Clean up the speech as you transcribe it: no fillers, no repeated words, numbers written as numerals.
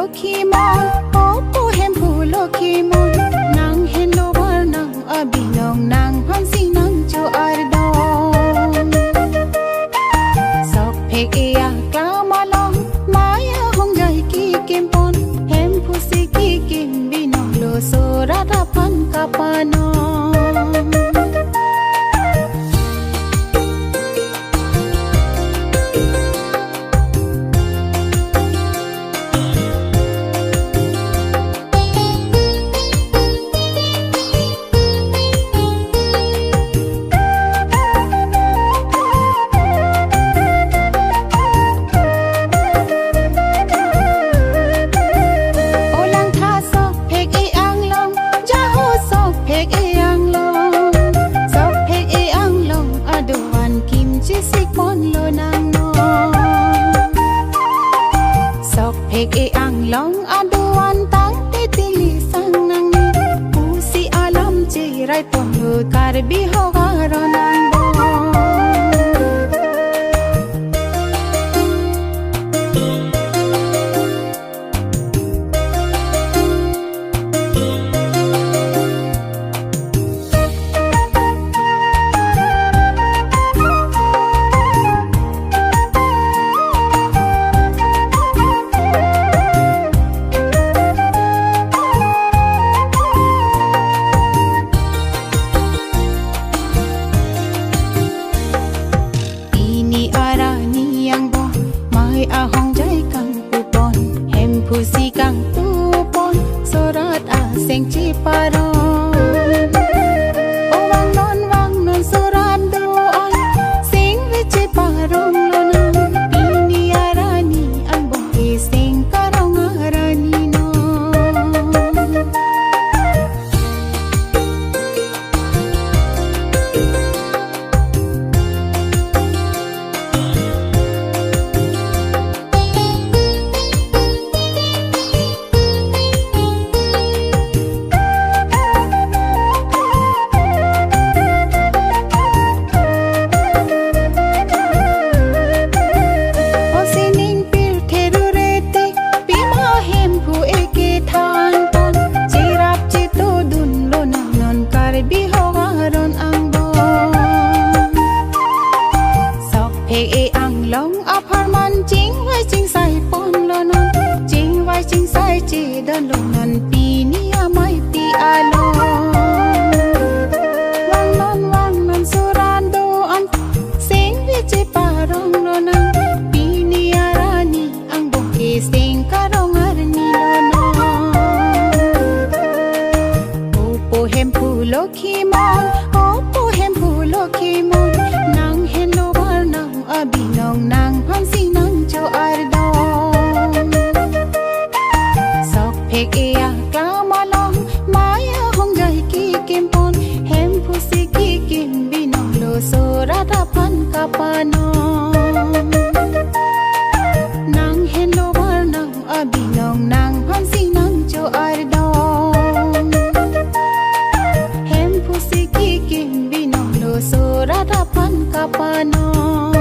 Lokimon, Opo Hempu Lokimon, Nang Hello Bar Nang Abinong Nang Hansi Nang Cho Ardon. Sok Pek Ea Klamalong, Maya Hong Jai Ki Kimpon, Hempu Si Ki Kim Binong Lo Soradapan Kapanon. Pek e ang long aduan tang titili sang nang ni pusi alam jirai ponu karbi hogaronang bo. Ahong jai kang pupon, hempu si kang tupon, sorat aseng ciparon. O wang non sorat doon, sing vici parong lonan, pini arani ang bongki sing karong arani no. Pek e ang long apartment jing vai jing sai pon lonon jing vai jing sai chi don lonon pini amai pi alon wang non suran doan sing vici parong lonon pini arani ang bongki sing karong arni lonon. Opo hempu lokimon, Opo hempu lokimon, nang hello Abinong nang hansi nang cho ardon. Sok pek ea klamalong, Maya hong jai ki kimpon, hempu si ki kim binong lo soradapan kapanon. Nang hello bar nang abinong nang hansi nang cho ardon. Hempu si ki kim binong lo soradapan kapanon.